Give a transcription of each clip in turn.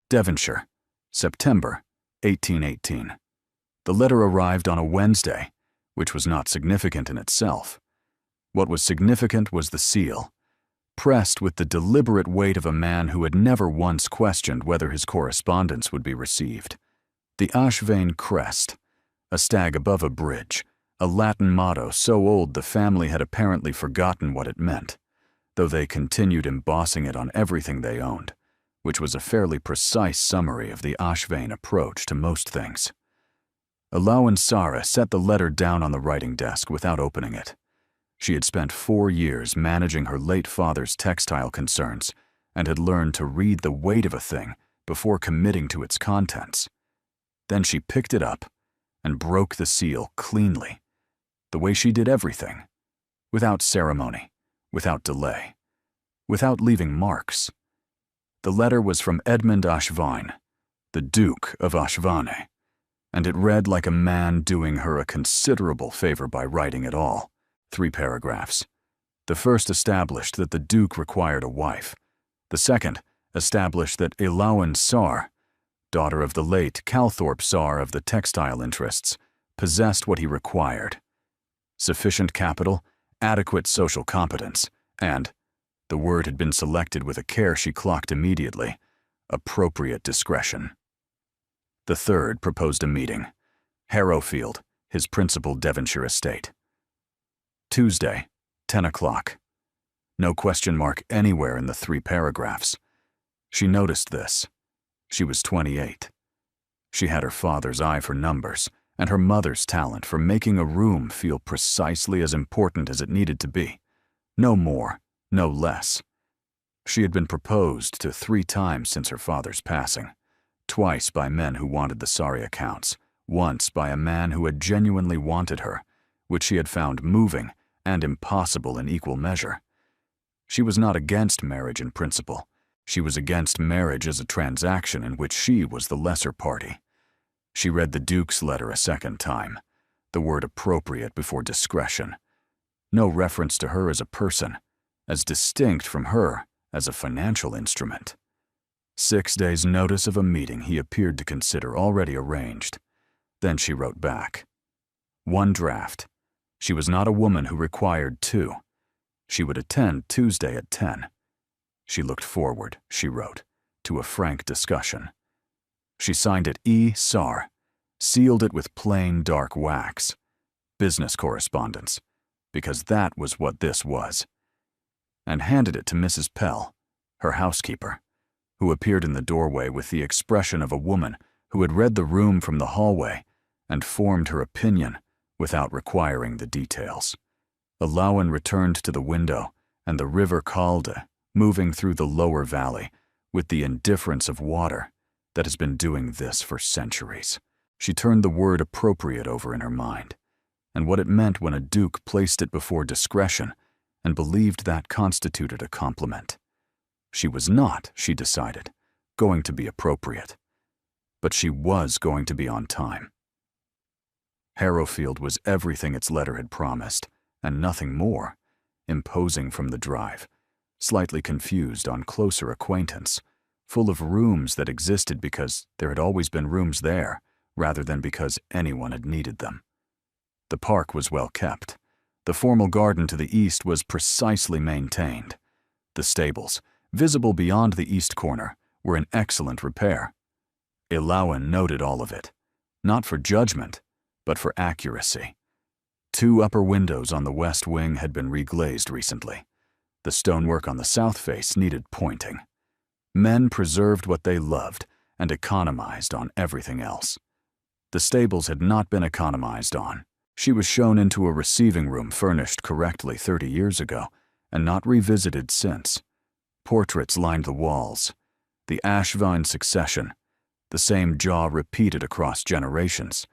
Devonshire, September 1818. The letter arrived on a Wednesday, which was not significant in itself. What was significant was the seal, pressed with the deliberate weight of a man who had never once questioned whether his correspondence would be received. The Ashvane crest, a stag above a bridge, a Latin motto so old the family had apparently forgotten what it meant, though they continued embossing it on everything they owned, which was a fairly precise summary of the Ashvane approach to most things. Alawan Sara set the letter down on the writing desk without opening it. She had spent 4 years managing her late father's textile concerns and had learned to read the weight of a thing before committing to its contents. Then she picked it up and broke the seal cleanly, the way she did everything, without ceremony, without delay, without leaving marks. The letter was from Edmund Ashvane, the Duke of Ashvane, and it read like a man doing her a considerable favor by writing it all. 3 paragraphs. The first established that the Duke required a wife. The second established that Alawan Sar, daughter of the late Calthorpe Sar of the textile interests, possessed what he required: sufficient capital, adequate social competence, and, the word had been selected with a care she clocked immediately, appropriate discretion. The third proposed a meeting. Harrowfield, his principal Devonshire estate. Tuesday, 10 o'clock. No question mark anywhere in the 3 paragraphs. She noticed this. She was 28. She had her father's eye for numbers and her mother's talent for making a room feel precisely as important as it needed to be. No more, no less. She had been proposed to 3 times since her father's passing. Twice by men who wanted the sorry accounts, once by a man who had genuinely wanted her, which she had found moving and impossible in equal measure. She was not against marriage in principle. She was against marriage as a transaction in which she was the lesser party. She read the Duke's letter a second time, the word appropriate before discretion. No reference to her as a person, as distinct from her as a financial instrument. 6 days' notice of a meeting he appeared to consider already arranged. Then she wrote back. 1 draft. She was not a woman who required 2. She would attend Tuesday at 10. She looked forward, she wrote, to a frank discussion. She signed it E. Sar, sealed it with plain dark wax. Business correspondence, because that was what this was, and handed it to Mrs. Pell, her housekeeper, who appeared in the doorway with the expression of a woman who had read the room from the hallway and formed her opinion without requiring the details. Alawan returned to the window, and the river Calde, moving through the lower valley, with the indifference of water that has been doing this for centuries. She turned the word appropriate over in her mind, and what it meant when a duke placed it before discretion and believed that constituted a compliment. She was not, she decided, going to be appropriate, but she was going to be on time. Harrowfield was everything its letter had promised, and nothing more, imposing from the drive, slightly confused on closer acquaintance, full of rooms that existed because there had always been rooms there, rather than because anyone had needed them. The park was well kept. The formal garden to the east was precisely maintained. The stables, visible beyond the east corner, were in excellent repair. Alawan noted all of it, not for judgment, but for accuracy. 2 upper windows on the west wing had been reglazed recently. The stonework on the south face needed pointing. Men preserved what they loved and economized on everything else. The stables had not been economized on. She was shown into a receiving room furnished correctly 30 years ago and not revisited since. Portraits lined the walls. The Ashvine succession, the same jaw repeated across generations,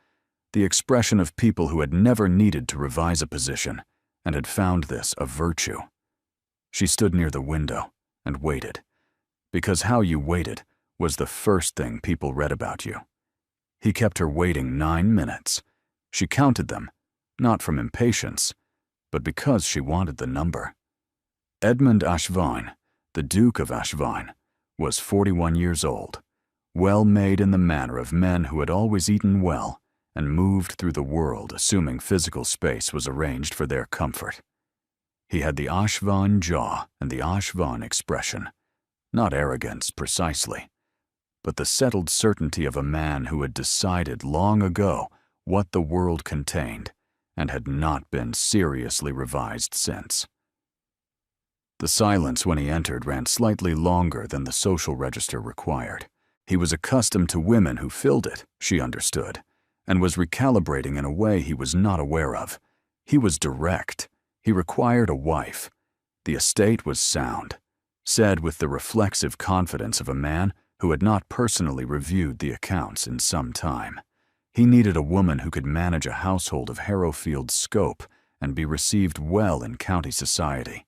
the expression of people who had never needed to revise a position and had found this a virtue. She stood near the window and waited, because how you waited was the first thing people read about you. He kept her waiting 9 minutes. She counted them, not from impatience, but because she wanted the number. Edmund Ashvine, the Duke of Ashvine, was 41 years old, well made in the manner of men who had always eaten well and moved through the world assuming physical space was arranged for their comfort. He had the Ashvan jaw and the Ashvan expression, not arrogance precisely, but the settled certainty of a man who had decided long ago what the world contained and had not been seriously revised since. The silence when he entered ran slightly longer than the social register required. He was accustomed to women who filled it, she understood, and was recalibrating in a way he was not aware of. He was direct. He required a wife. The estate was sound, said with the reflexive confidence of a man who had not personally reviewed the accounts in some time. He needed a woman who could manage a household of Harrowfield's scope and be received well in county society.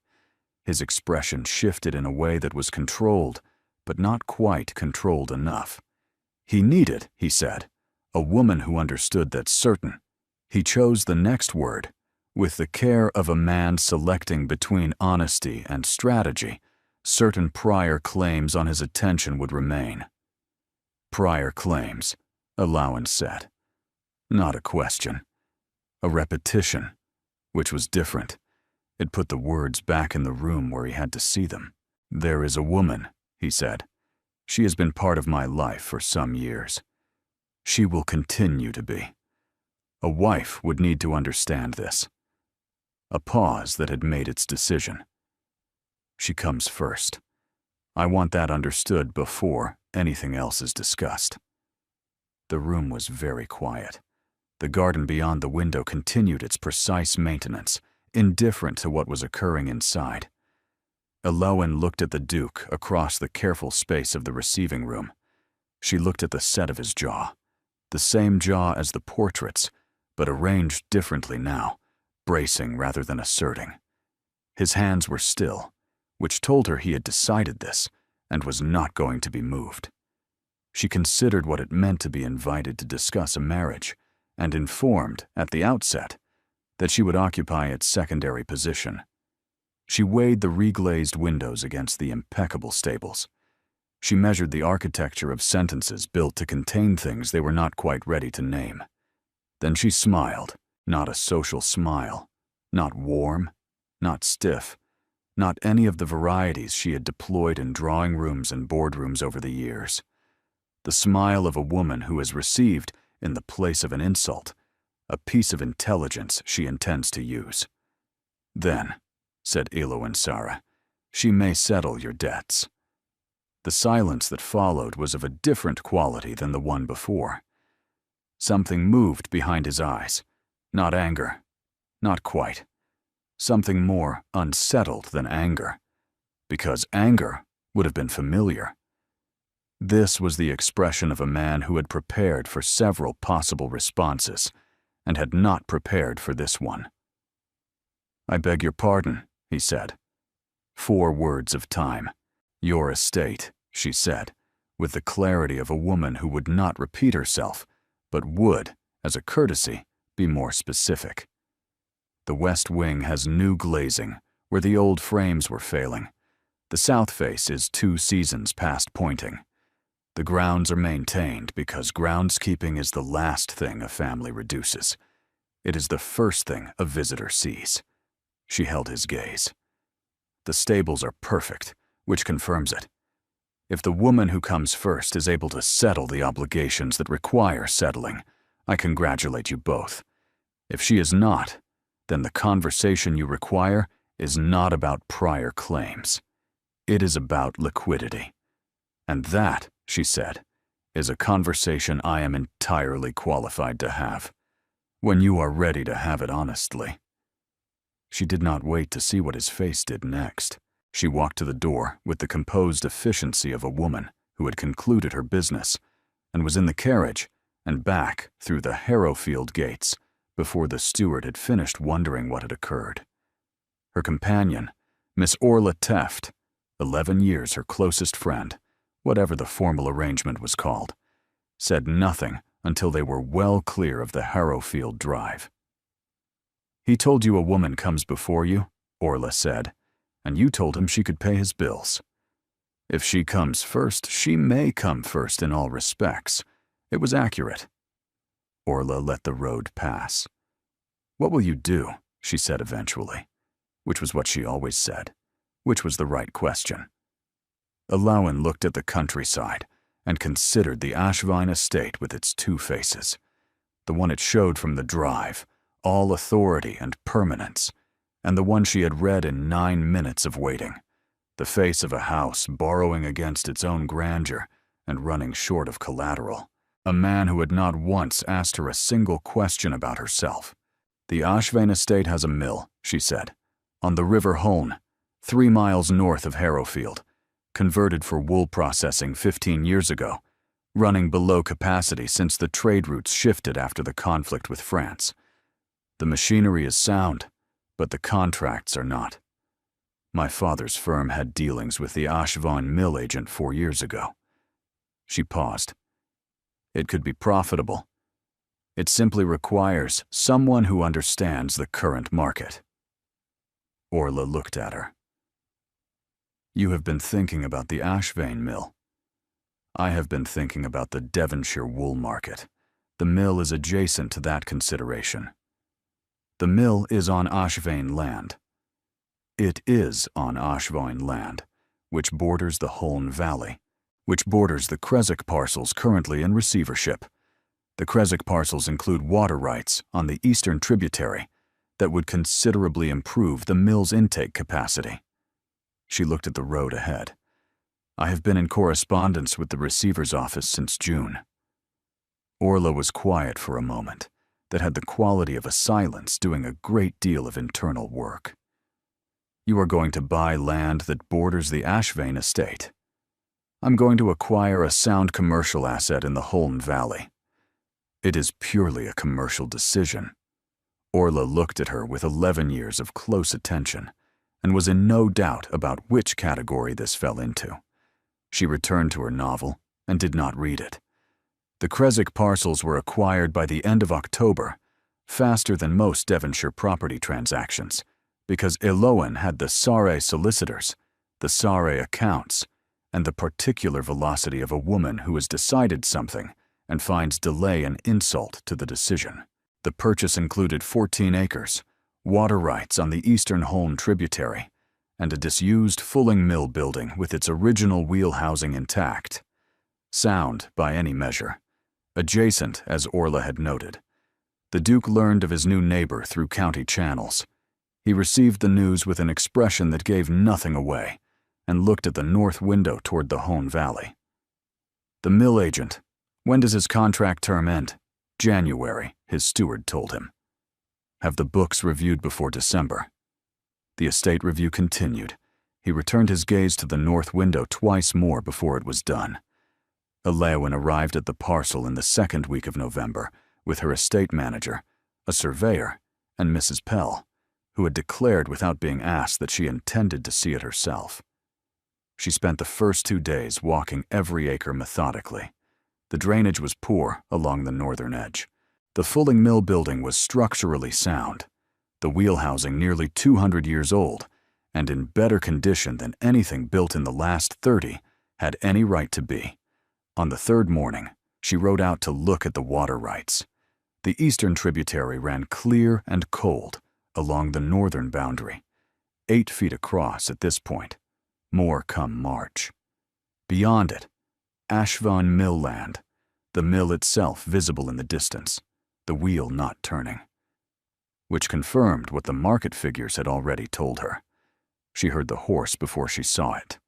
His expression shifted in a way that was controlled, but not quite controlled enough. He needed, he said, a woman who understood that certain. He chose the next word, with the care of a man selecting between honesty and strategy. Certain prior claims on his attention would remain. Prior claims, Allowance said. Not a question. A repetition, which was different. It put the words back in the room where he had to see them. There is a woman, he said. She has been part of my life for some years. She will continue to be. A wife would need to understand this. A pause that had made its decision. She comes first. I want that understood before anything else is discussed. The room was very quiet. The garden beyond the window continued its precise maintenance, indifferent to what was occurring inside. Elowen looked at the Duke across the careful space of the receiving room. She looked at the set of his jaw, the same jaw as the portraits, but arranged differently now, bracing rather than asserting. His hands were still, which told her he had decided this and was not going to be moved. She considered what it meant to be invited to discuss a marriage, and informed, at the outset, that she would occupy its secondary position. She weighed the reglazed windows against the impeccable stables. She measured the architecture of sentences built to contain things they were not quite ready to name. Then she smiled, not a social smile, not warm, not stiff, not any of the varieties she had deployed in drawing rooms and boardrooms over the years. The smile of a woman who has received, in the place of an insult, a piece of intelligence she intends to use. Then, said Ilo and Sarah, she may settle your debts. The silence that followed was of a different quality than the one before. Something moved behind his eyes. Not anger. Not quite. Something more unsettled than anger. Because anger would have been familiar. This was the expression of a man who had prepared for several possible responses and had not prepared for this one. I beg your pardon, he said. 4 words of time. Your estate, she said, with the clarity of a woman who would not repeat herself, but would, as a courtesy, be more specific. The west wing has new glazing, where the old frames were failing. The south face is 2 seasons past pointing. The grounds are maintained because groundskeeping is the last thing a family reduces. It is the first thing a visitor sees. She held his gaze. The stables are perfect, which confirms it. If the woman who comes first is able to settle the obligations that require settling, I congratulate you both. If she is not, then the conversation you require is not about prior claims. It is about liquidity. And that, she said, is a conversation I am entirely qualified to have, when you are ready to have it honestly. She did not wait to see what his face did next. She walked to the door with the composed efficiency of a woman who had concluded her business and was in the carriage and back through the Harrowfield gates before the steward had finished wondering what had occurred. Her companion, Miss Orla Teft, 11 years her closest friend, whatever the formal arrangement was called, said nothing until they were well clear of the Harrowfield drive. He told you a woman comes before you, Orla said, and you told him she could pay his bills. If she comes first, she may come first in all respects. It was accurate. Orla let the road pass. "What will you do?" she said eventually, which was what she always said, which was the right question. Alowan looked at the countryside and considered the Ashvine estate with its two faces. The one it showed from the drive, all authority and permanence, and the one she had read in 9 minutes of waiting, the face of a house borrowing against its own grandeur and running short of collateral. A man who had not once asked her a single question about herself. "The Ashvane estate has a mill," she said, "on the River Holne, 3 miles north of Harrowfield, converted for wool processing 15 years ago, running below capacity since the trade routes shifted after the conflict with France. The machinery is sound, but the contracts are not. My father's firm had dealings with the Ashvine mill agent 4 years ago." She paused. "It could be profitable. It simply requires someone who understands the current market." Orla looked at her. "You have been thinking about the Ashvane mill. I have been thinking about the Devonshire wool market. The mill is adjacent to that consideration. The mill is on Ashvane land. It is on Ashvine land, which borders the Holne Valley, which borders the Creswick parcels currently in receivership. The Creswick parcels include water rights on the eastern tributary that would considerably improve the mill's intake capacity." She looked at the road ahead. "I have been in correspondence with the receiver's office since June." Orla was quiet for a moment that had the quality of a silence doing a great deal of internal work. "You are going to buy land that borders the Ashvane estate." "I'm going to acquire a sound commercial asset in the Holne Valley." "It is purely a commercial decision." Orla looked at her with 11 years of close attention and was in no doubt about which category this fell into. She returned to her novel and did not read it. The Creswick parcels were acquired by the end of October, faster than most Devonshire property transactions, because Alowan had the Sare solicitors, the Sare accounts, and the particular velocity of a woman who has decided something and finds delay an insult to the decision. The purchase included 14 acres, water rights on the eastern Holne tributary, and a disused fulling mill building with its original wheel housing intact. Sound by any measure. Adjacent, as Orla had noted. The Duke learned of his new neighbor through county channels. He received the news with an expression that gave nothing away, and looked at the north window toward the Holne Valley. "The mill agent. When does his contract term end?" "January," his steward told him. "Have the books reviewed before December." The estate review continued. He returned his gaze to the north window twice more before it was done. Alowan arrived at the parcel in the 2nd week of November with her estate manager, a surveyor, and Mrs. Pell, who had declared without being asked that she intended to see it herself. She spent the first 2 days walking every acre methodically. The drainage was poor along the northern edge. The fulling mill building was structurally sound, the wheel housing nearly 200 years old, and in better condition than anything built in the last 30 had any right to be. On the 3rd morning, she rode out to look at the water rights. The eastern tributary ran clear and cold along the northern boundary, 8 feet across at this point, more come March. Beyond it, Ashvine mill land, the mill itself visible in the distance, the wheel not turning. Which confirmed what the market figures had already told her. She heard the horse before she saw it.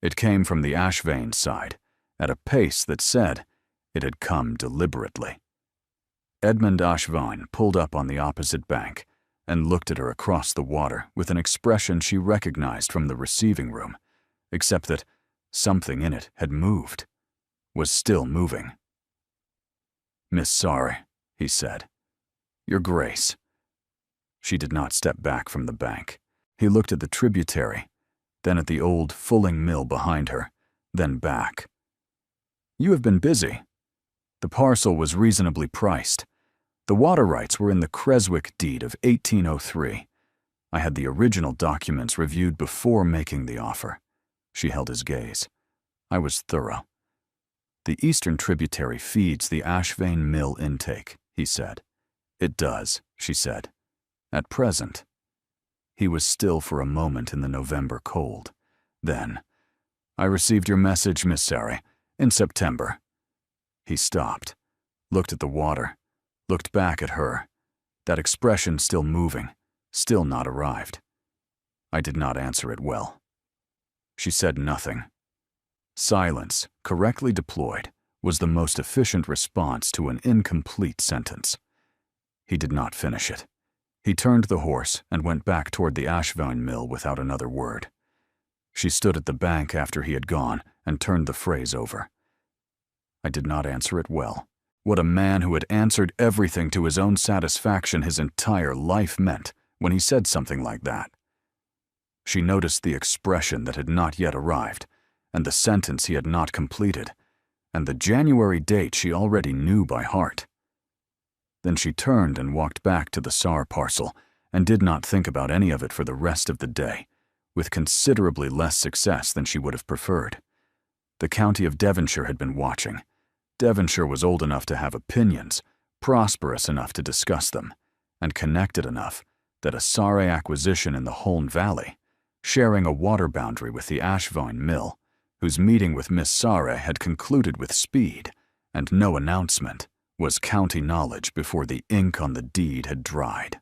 It came from the Ashvane side, at a pace that said it had come deliberately. Edmund Ashvine pulled up on the opposite bank and looked at her across the water with an expression she recognized from the receiving room, except that something in it had moved, was still moving. "Miss Sare," he said. "Your Grace." She did not step back from the bank. He looked at the tributary, then at the old fulling mill behind her, then back. "You have been busy." The parcel was reasonably priced. The water rights were in the Creswick deed of 1803. I had the original documents reviewed before making the offer. She held his gaze. I was thorough. The eastern tributary feeds the Ashvane Mill intake, he said. It does, she said. At present. He was still for a moment in the November cold. Then, I received your message, Miss Sari, in September. He stopped, looked at the water, looked back at her, that expression still moving, still not arrived. I did not answer it well. She said nothing. Silence, correctly deployed, was the most efficient response to an incomplete sentence. He did not finish it. He turned the horse and went back toward the Ashvane Mill without another word. She stood at the bank after he had gone and turned the phrase over. I did not answer it well. What a man who had answered everything to his own satisfaction his entire life meant when he said something like that. She noticed the expression that had not yet arrived, and the sentence he had not completed, and the January date she already knew by heart. Then she turned and walked back to the SAR parcel and did not think about any of it for the rest of the day, with considerably less success than she would have preferred. The county of Devonshire had been watching. Devonshire was old enough to have opinions, prosperous enough to discuss them, and connected enough that a Sare acquisition in the Holne Valley, sharing a water boundary with the Ashvane Mill, whose meeting with Miss Sare had concluded with speed and no announcement, was county knowledge before the ink on the deed had dried.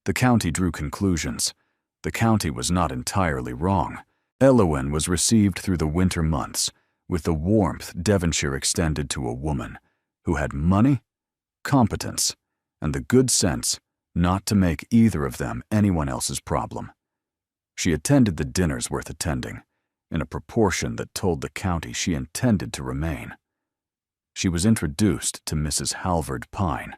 The county drew conclusions. The county was not entirely wrong. Elowin was received through the winter months with the warmth Devonshire extended to a woman who had money, competence, and the good sense not to make either of them anyone else's problem. She attended the dinners worth attending, in a proportion that told the county she intended to remain. She was introduced to Mrs. Halvard Pine,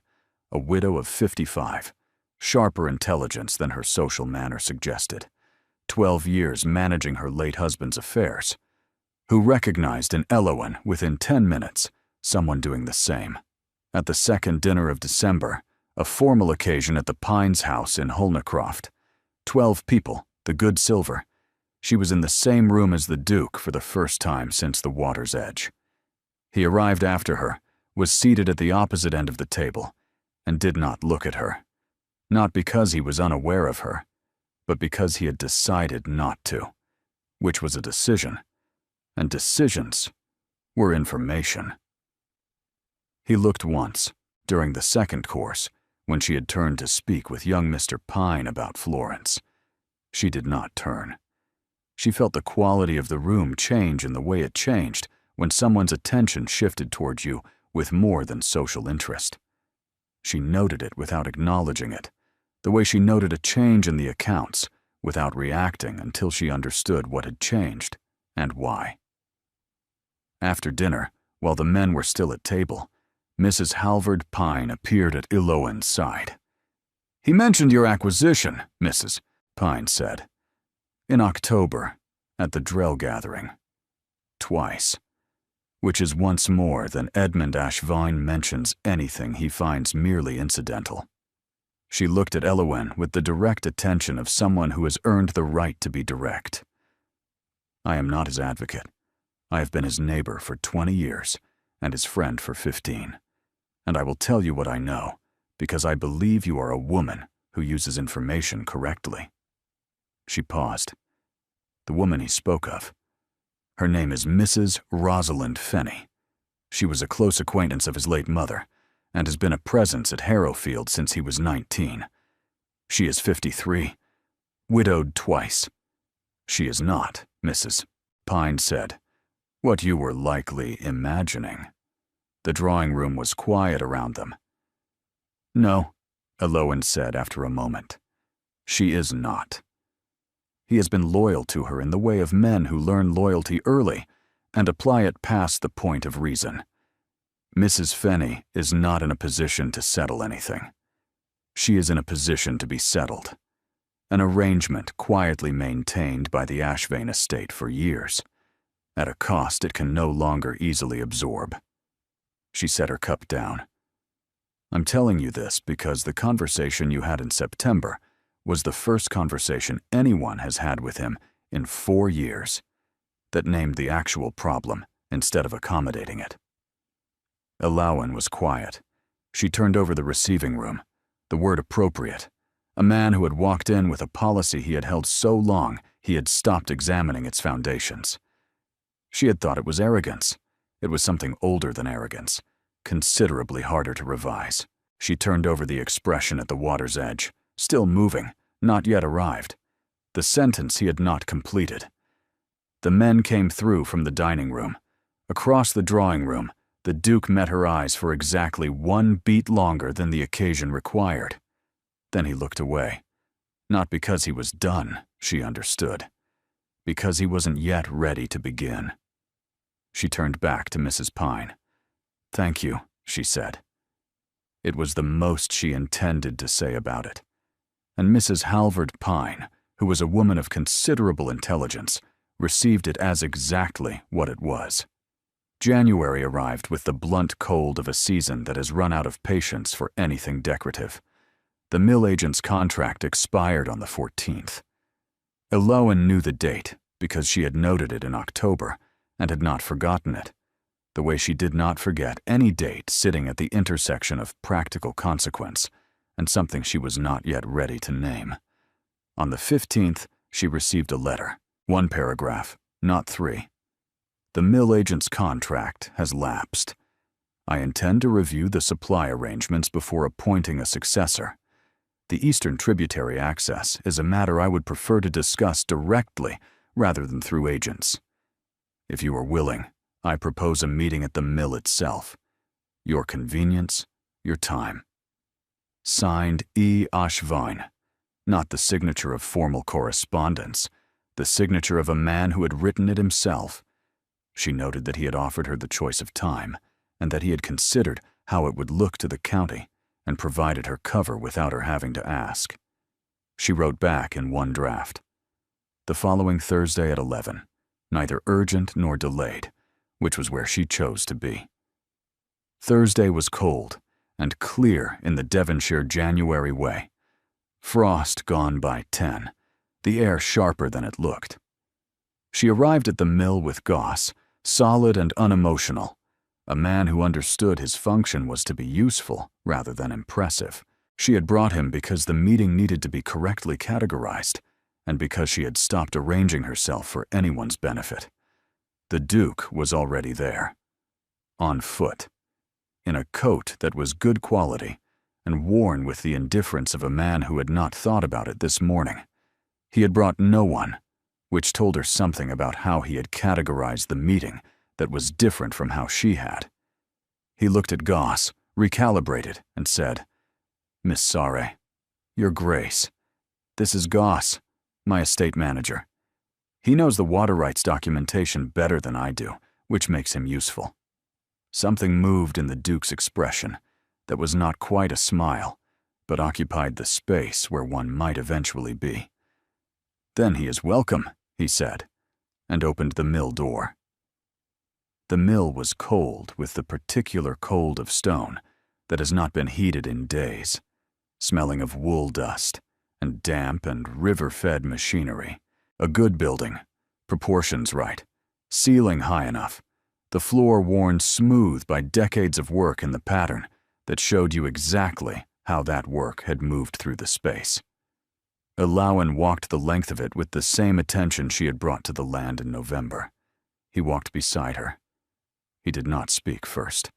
a widow of 55, sharper intelligence than her social manner suggested, 12 years managing her late husband's affairs, who recognized in Elowin within 10 minutes someone doing the same. At the second dinner of December, a formal occasion at the Pines house in Holnecroft, 12 people, the good silver, she was in the same room as the Duke for the first time since the water's edge. He arrived after her, was seated at the opposite end of the table, and did not look at her, not because he was unaware of her, but because he had decided not to, which was a decision, and decisions were information. He looked once, during the second course, when she had turned to speak with young Mr. Pine about Florence. She did not turn. She felt the quality of the room change in the way it changed when someone's attention shifted towards you with more than social interest. She noted it without acknowledging it, the way she noted a change in the accounts without reacting until she understood what had changed and why. After dinner, while the men were still at table, Mrs. Halvard Pine appeared at Elowin's side. "He mentioned your acquisition, Mrs." Pine said. "In October, at the Drell gathering. Twice. Which is once more than Edmund Ashvine mentions anything he finds merely incidental." She looked at Elowin with the direct attention of someone who has earned the right to be direct. "I am not his advocate. I have been his neighbor for 20 years and his friend for 15. And I will tell you what I know, because I believe you are a woman who uses information correctly." She paused. The woman he spoke of. Her name is Mrs. Rosalind Fenny. She was a close acquaintance of his late mother, and has been a presence at Harrowfield since he was 19. She is 53, widowed twice. "She is not, Mrs." Pine said, "what you were likely imagining." The drawing room was quiet around them. "No," Elowin said after a moment. "She is not. He has been loyal to her in the way of men who learn loyalty early and apply it past the point of reason. Mrs. Fenny is not in a position to settle anything. She is in a position to be settled. An arrangement quietly maintained by the Ashvane estate for years, at a cost it can no longer easily absorb." She set her cup down. "I'm telling you this because the conversation you had in September was the first conversation anyone has had with him in 4 years. that named the actual problem instead of accommodating it. Alawan was quiet. She turned over the receiving room, the word appropriate. A man who had walked in with a policy he had held so long he had stopped examining its foundations. She had thought it was arrogance. It was something older than arrogance, considerably harder to revise. She turned over the expression at the water's edge, still moving, not yet arrived. The sentence he had not completed. The men came through from the dining room. Across the drawing room, the Duke met her eyes for exactly 1 beat longer than the occasion required. Then he looked away. Not because he was done, she understood. Because he wasn't yet ready to begin. She turned back to Mrs. Pine. "Thank you," she said. It was the most she intended to say about it. And Mrs. Halvard Pine, who was a woman of considerable intelligence, received it as exactly what it was. January arrived with the blunt cold of a season that has run out of patience for anything decorative. The mill agent's contract expired on the 14th. Alawan knew the date because she had noted it in October and had not forgotten it, the way she did not forget any date sitting at the intersection of practical consequence and something she was not yet ready to name. On the 15th, she received a letter, 1 paragraph, not 3. "The mill agent's contract has lapsed. I intend to review the supply arrangements before appointing a successor. The Eastern Tributary access is a matter I would prefer to discuss directly rather than through agents. If you are willing, I propose a meeting at the mill itself. Your convenience, your time." Signed E. Ashvine, not the signature of formal correspondence, the signature of a man who had written it himself. She noted that he had offered her the choice of time, and that he had considered how it would look to the county, and provided her cover without her having to ask. She wrote back in 1 draft. The following Thursday at 11, neither urgent nor delayed, which was where she chose to be. Thursday was cold and clear in the Devonshire January way. Frost gone by 10, the air sharper than it looked. She arrived at the mill with Goss, solid and unemotional. A man who understood his function was to be useful rather than impressive. She had brought him because the meeting needed to be correctly categorized, and because she had stopped arranging herself for anyone's benefit. The Duke was already there. On foot. In a coat that was good quality, and worn with the indifference of a man who had not thought about it this morning. He had brought no one, which told her something about how he had categorized the meeting that was different from how she had. He looked at Goss, recalibrated, and said, "Miss Sare, Your Grace, this is Goss, my estate manager. He knows the water rights documentation better than I do, which makes him useful." Something moved in the Duke's expression that was not quite a smile, but occupied the space where one might eventually be. "Then he is welcome," he said, and opened the mill door. The mill was cold with the particular cold of stone that has not been heated in days, smelling of wool dust and damp and river-fed machinery. A good building, proportions right, ceiling high enough, the floor worn smooth by decades of work in the pattern that showed you exactly how that work had moved through the space. Alawan walked the length of it with the same attention she had brought to the land in November. He walked beside her. He did not speak first.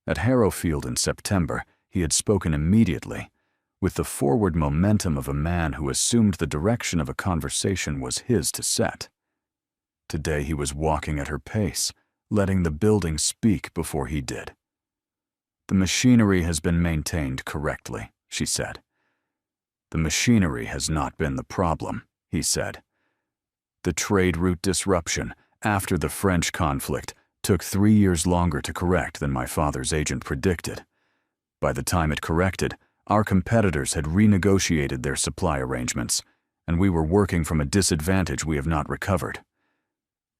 At Harrowfield in September, he had spoken immediately, with the forward momentum of a man who assumed the direction of a conversation was his to set. Today he was walking at her pace, letting the building speak before he did. "The machinery has been maintained correctly," she said. "The machinery has not been the problem," he said. "The trade route disruption after the French conflict took 3 years longer to correct than my father's agent predicted. By the time it corrected, our competitors had renegotiated their supply arrangements, and we were working from a disadvantage we have not recovered."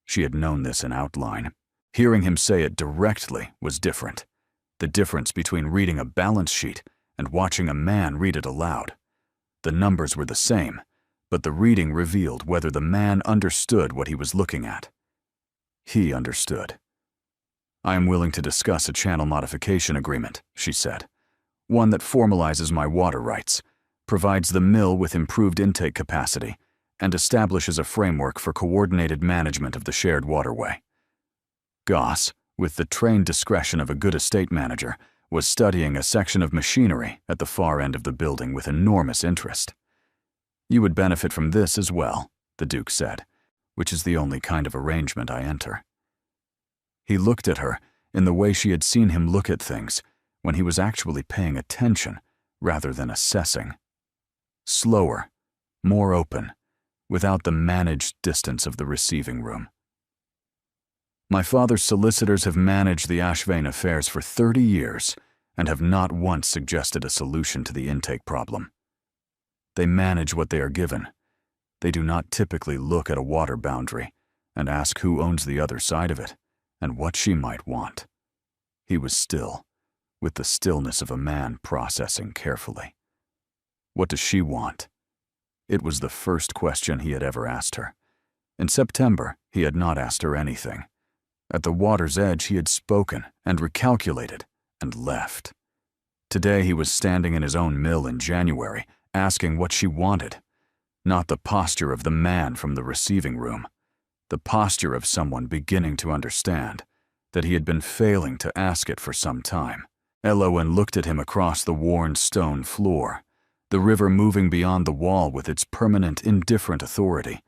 She had known this in outline. Hearing him say it directly was different. The difference between reading a balance sheet and watching a man read it aloud. The numbers were the same, but the reading revealed whether the man understood what he was looking at. He understood. "I am willing to discuss a channel modification agreement," she said. "One that formalizes my water rights, provides the mill with improved intake capacity, and establishes a framework for coordinated management of the shared waterway." Goss, with the trained discretion of a good estate manager, was studying a section of machinery at the far end of the building with enormous interest. "You would benefit from this as well," the Duke said, "which is the only kind of arrangement I enter." He looked at her in the way she had seen him look at things, when he was actually paying attention rather than assessing. Slower, more open, without the managed distance of the receiving room. "My father's solicitors have managed the Ashvane affairs for 30 years and have not once suggested a solution to the intake problem. They manage what they are given. They do not typically look at a water boundary and ask who owns the other side of it and what she might want." He was still, with the stillness of a man processing carefully. What does she want? It was the first question he had ever asked her. In September, he had not asked her anything. At the water's edge, he had spoken and recalculated and left. Today, he was standing in his own mill in January, asking what she wanted. Not the posture of the man from the receiving room. The posture of someone beginning to understand that he had been failing to ask it for some time. Elowen looked at him across the worn stone floor, the river moving beyond the wall with its permanent, indifferent authority.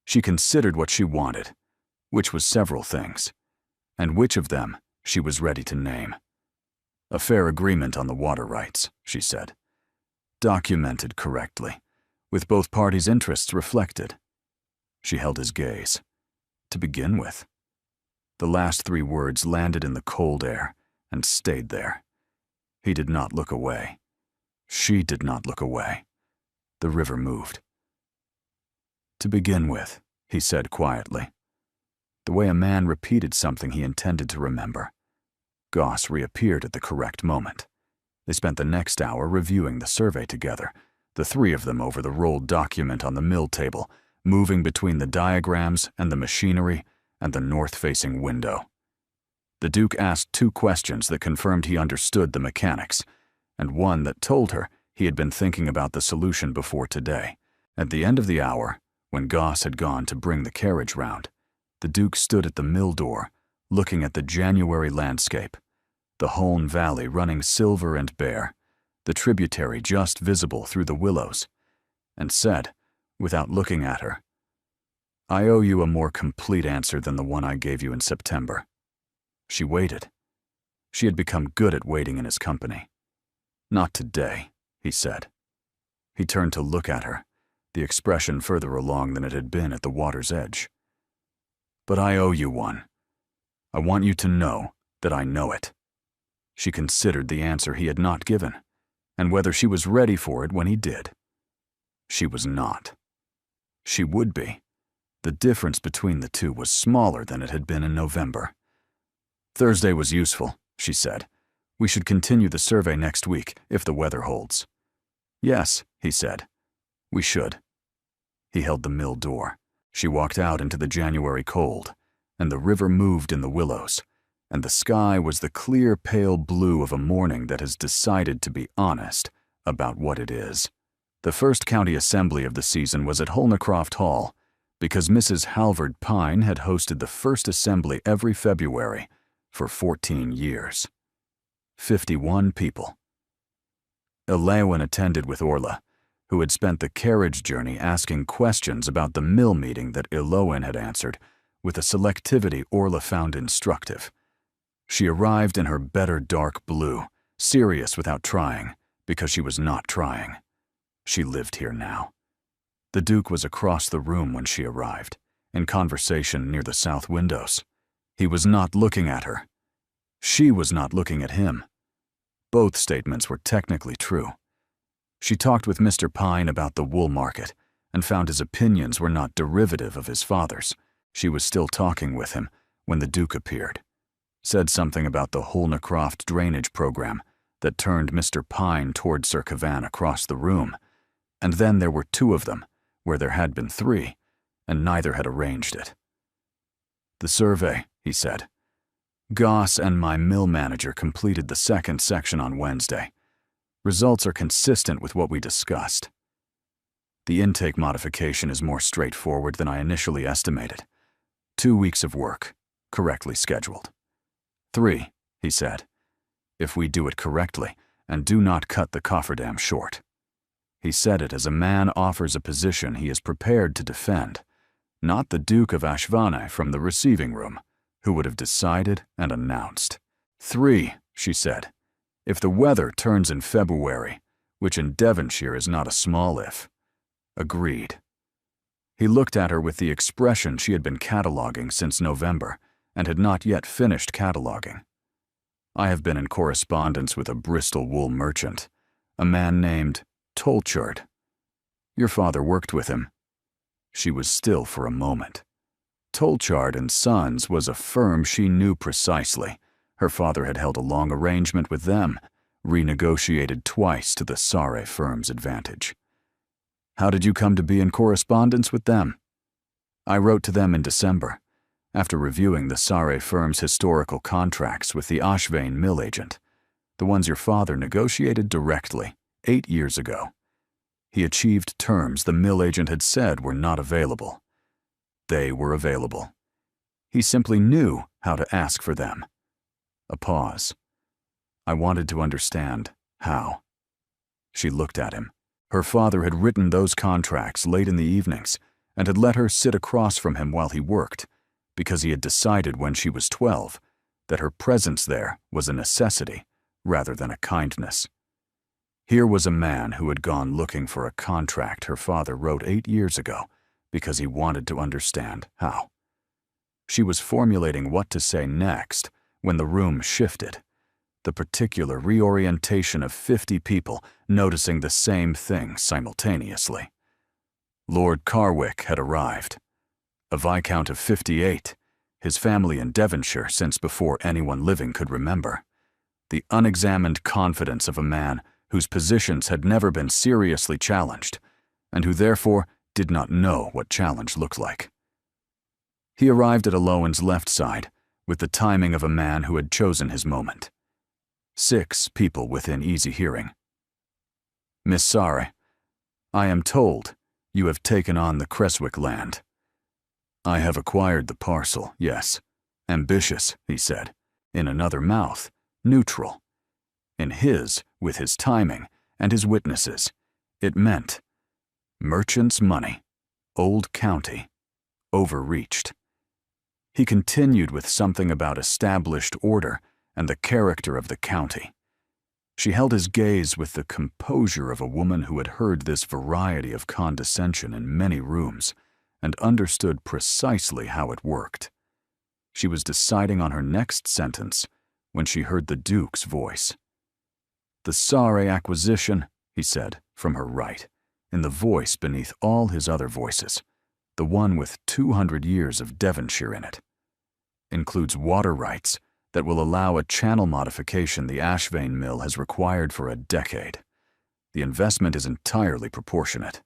She considered what she wanted, which was several things, and which of them she was ready to name. "A fair agreement on the water rights," she said. "Documented correctly, with both parties' interests reflected." She held his gaze. "To begin with." The last 3 words landed in the cold air and stayed there. He did not look away. She did not look away. The river moved. "To begin with," he said quietly, the way a man repeated something he intended to remember. Goss reappeared at the correct moment. They spent the next hour reviewing the survey together, the 3 of them over the rolled document on the mill table, moving between the diagrams and the machinery and the north-facing window. The Duke asked 2 questions that confirmed he understood the mechanics, and one that told her he had been thinking about the solution before today. At the end of the hour, when Goss had gone to bring the carriage round, the Duke stood at the mill door, looking at the January landscape, the Holne Valley running silver and bare, the tributary just visible through the willows, and said, without looking at her, "I owe you a more complete answer than the one I gave you in September." She waited. She had become good at waiting in his company. "Not today," he said. He turned to look at her, the expression further along than it had been at the water's edge. "But I owe you one. I want you to know that I know it." She considered the answer he had not given, and whether she was ready for it when he did. She was not. She would be. The difference between the two was smaller than it had been in November. "Thursday was useful," she said. "We should continue the survey next week, if the weather holds." "Yes," he said. "We should." He held the mill door. She walked out into the January cold, and the river moved in the willows, and the sky was the clear pale blue of a morning that has decided to be honest about what it is. The first county assembly of the season was at Holnecroft Hall, because Mrs. Halvard Pine had hosted the first assembly every February for 14 years. 51 people. Elowen attended with Orla, who had spent the carriage journey asking questions about the mill meeting that Elowen had answered with a selectivity Orla found instructive. She arrived in her better dark blue, serious without trying, because she was not trying. She lived here now. The Duke was across the room when she arrived, in conversation near the south windows. He was not looking at her. She was not looking at him. Both statements were technically true. She talked with Mr. Pine about the wool market and found his opinions were not derivative of his father's. She was still talking with him when the Duke appeared. Said something about the Holnecroft drainage program that turned Mr. Pine toward Sir Cavan across the room, and then there were 2 of them, where there had been 3, and neither had arranged it. "The survey," he said. "Goss and my mill manager completed the second section on Wednesday. Results are consistent with what we discussed. The intake modification is more straightforward than I initially estimated. 2 weeks of work, correctly scheduled. 3, he said, if we do it correctly and do not cut the cofferdam short." He said it as a man offers a position he is prepared to defend, not the Duke of Ashvane from the receiving room, who would have decided and announced. 3, she said, if the weather turns in February, which in Devonshire is not a small if. Agreed. He looked at her with the expression she had been cataloging since November and had not yet finished cataloging. "I have been in correspondence with a Bristol wool merchant, a man named Tolchard. Your father worked with him." She was still for a moment. Tolchard and Sons was a firm she knew precisely. Her father had held a long arrangement with them, renegotiated twice to the Sare firm's advantage. "How did you come to be in correspondence with them?" "I wrote to them in December, after reviewing the Sare firm's historical contracts with the Ashvane mill agent, the ones your father negotiated directly 8 years ago. He achieved terms the mill agent had said were not available. They were available. He simply knew how to ask for them." A pause. "I wanted to understand how." She looked at him. Her father had written those contracts late in the evenings and had let her sit across from him while he worked, because he had decided when she was 12 that her presence there was a necessity rather than a kindness. Here was a man who had gone looking for a contract her father wrote 8 years ago because he wanted to understand how. She was formulating what to say next when the room shifted, the particular reorientation of 50 people noticing the same thing simultaneously. Lord Carwick had arrived. A Viscount of 58, his family in Devonshire since before anyone living could remember. The unexamined confidence of a man whose positions had never been seriously challenged, and who therefore did not know what challenge looked like. He arrived at Alohan's left side with the timing of a man who had chosen his moment. 6 people within easy hearing. "Miss Sare, I am told you have taken on the Creswick land." "I have acquired the parcel, yes. Ambitious," he said. In another mouth, neutral. In his, with his timing and his witnesses, it meant merchant's money, old county, overreached. He continued with something about established order and the character of the county. She held his gaze with the composure of a woman who had heard this variety of condescension in many rooms and understood precisely how it worked. She was deciding on her next sentence when she heard the Duke's voice. "The Sare acquisition," he said, from her right, in the voice beneath all his other voices, the one with 200 years of Devonshire in it, "includes water rights that will allow a channel modification the Ashvane mill has required for a decade. The investment is entirely proportionate.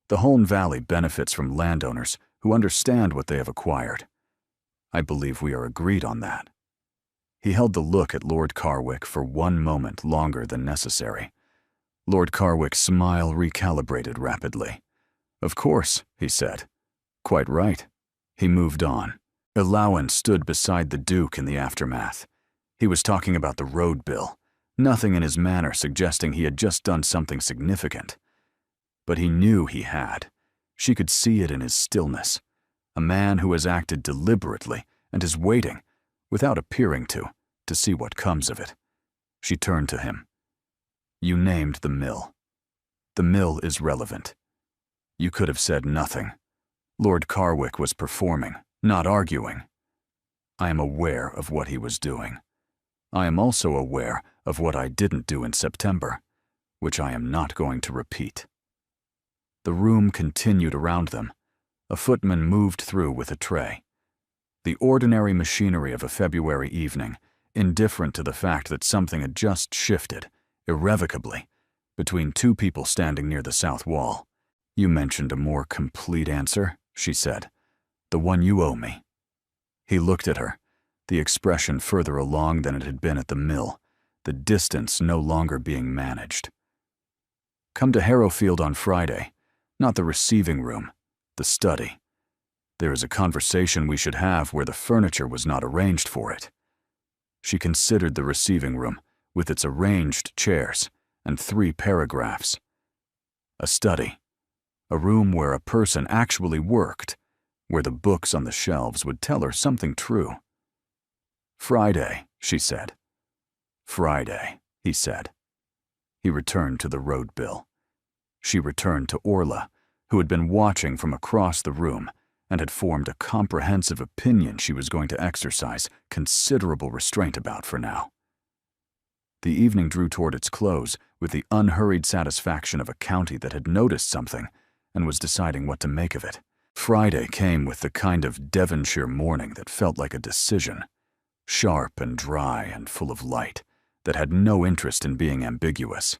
The Holne Valley benefits from landowners who understand what they have acquired. I believe we are agreed on that." He held the look at Lord Carwick for 1 moment longer than necessary. Lord Carwick's smile recalibrated rapidly. "Of course," he said. "Quite right." He moved on. Alohan stood beside the Duke in the aftermath. He was talking about the road bill, nothing in his manner suggesting he had just done something significant. But he knew he had. She could see it in his stillness. A man who has acted deliberately and is waiting, without appearing to see what comes of it. She turned to him. "You named the mill. The mill is relevant. You could have said nothing. Lord Carwick was performing, not arguing. I am aware of what he was doing. I am also aware of what I didn't do in September, which I am not going to repeat." The room continued around them. A footman moved through with a tray. The ordinary machinery of a February evening, indifferent to the fact that something had just shifted, irrevocably, between 2 people standing near the south wall. "You mentioned a more complete answer," she said. "The one you owe me." He looked at her, the expression further along than it had been at the mill, the distance no longer being managed. "Come to Harrowfield on Friday, not the receiving room, the study. There is a conversation we should have where the furniture was not arranged for it." She considered the receiving room, with its arranged chairs and 3 paragraphs. A study, a room where a person actually worked, where the books on the shelves would tell her something true. "Friday," she said. "Friday," he said. He returned to the road bill. She returned to Orla, who had been watching from across the room and had formed a comprehensive opinion she was going to exercise considerable restraint about for now. The evening drew toward its close with the unhurried satisfaction of a county that had noticed something and was deciding what to make of it. Friday came with the kind of Devonshire morning that felt like a decision, sharp and dry and full of light, that had no interest in being ambiguous.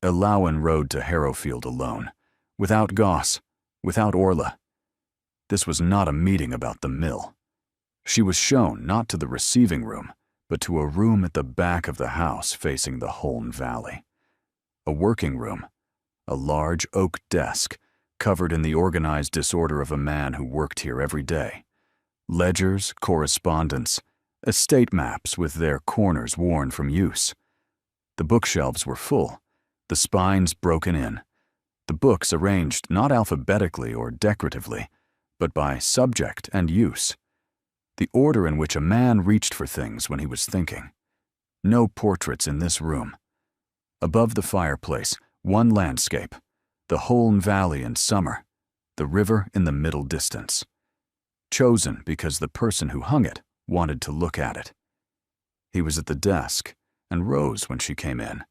Elowen rode to Harrowfield alone, without Goss, without Orla. This was not a meeting about the mill. She was shown not to the receiving room, but to a room at the back of the house facing the Holme Valley. A working room, a large oak desk, covered in the organized disorder of a man who worked here every day. Ledgers, correspondence, estate maps with their corners worn from use. The bookshelves were full, the spines broken in, the books arranged not alphabetically or decoratively, but by subject and use. The order in which a man reached for things when he was thinking. No portraits in this room. Above the fireplace, one landscape, the Holme Valley in summer, the river in the middle distance. Chosen because the person who hung it wanted to look at it. He was at the desk and rose when she came in.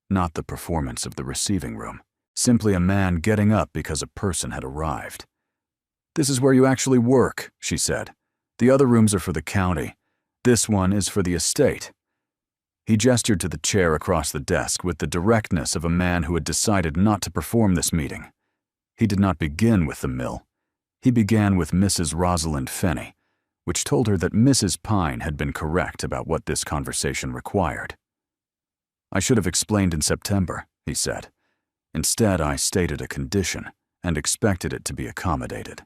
Not the performance of the receiving room, simply a man getting up because a person had arrived. "This is where you actually work," she said. "The other rooms are for the county. This one is for the estate." He gestured to the chair across the desk with the directness of a man who had decided not to perform this meeting. He did not begin with the mill. He began with Mrs. Rosalind Fenny, which told her that Mrs. Pine had been correct about what this conversation required. "I should have explained in September," he said. "Instead, I stated a condition and expected it to be accommodated."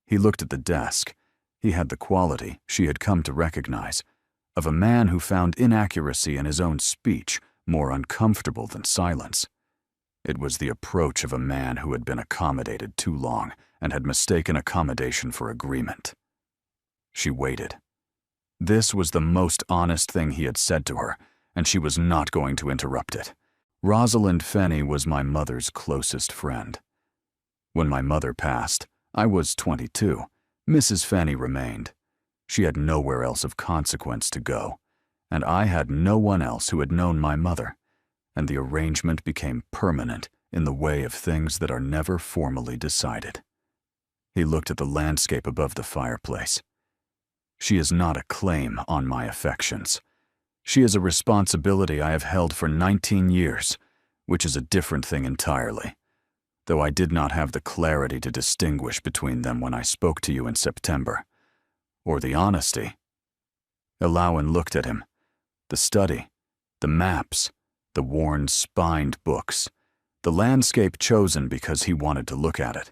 He looked at the desk. He had the quality, she had come to recognize, of a man who found inaccuracy in his own speech more uncomfortable than silence. It was the approach of a man who had been accommodated too long and had mistaken accommodation for agreement. She waited. This was the most honest thing he had said to her, and she was not going to interrupt it. Rosalind Fenny was my mother's closest friend. When my mother passed, I was 22. Mrs. Fenny remained. She had nowhere else of consequence to go, and I had no one else who had known my mother, and the arrangement became permanent in the way of things that are never formally decided. He looked at the landscape above the fireplace. She is not a claim on my affections. She is a responsibility I have held for 19 years, which is a different thing entirely, though I did not have the clarity to distinguish between them when I spoke to you in September, or the honesty. Elowen looked at him. The study, the maps, the worn, spined books, the landscape chosen because he wanted to look at it.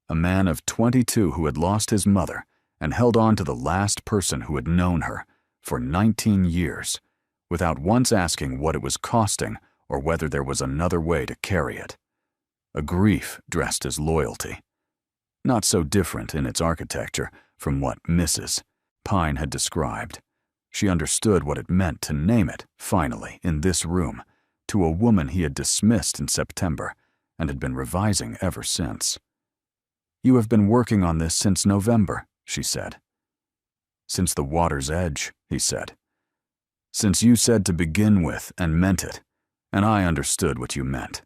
A man of 22 who had lost his mother and held on to the last person who had known her for 19 years, without once asking what it was costing or whether there was another way to carry it. A grief dressed as loyalty. Not so different in its architecture from what Mrs. Pine had described. She understood what it meant to name it, finally, in this room, to a woman he had dismissed in September and had been revising ever since. "You have been working on this since November," she said. "Since the water's edge," he said. "Since you said to begin with and meant it, and I understood what you meant."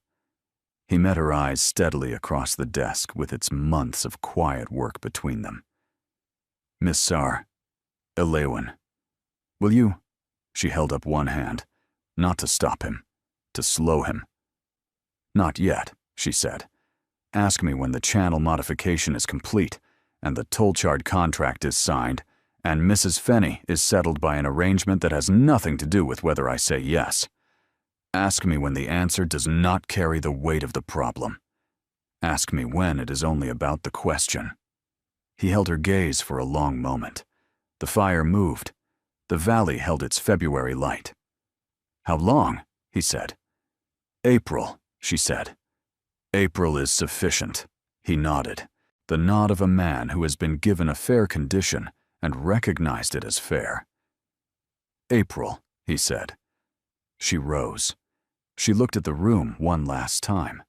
He met her eyes steadily across the desk with its months of quiet work between them. "Miss Sar, Elowen, will you?" She held up one hand, not to stop him, to slow him. "Not yet," she said. "Ask me when the channel modification is complete, and the toll-chart contract is signed, and Mrs. Fenny is settled by an arrangement that has nothing to do with whether I say yes. Ask me when the answer does not carry the weight of the problem. Ask me when it is only about the question." He held her gaze for a long moment. The fire moved. The valley held its February light. "How long?" he said. "April," she said. "April is sufficient." He nodded, the nod of a man who has been given a fair condition and recognized it as fair. "April," he said. She rose. She looked at the room one last time.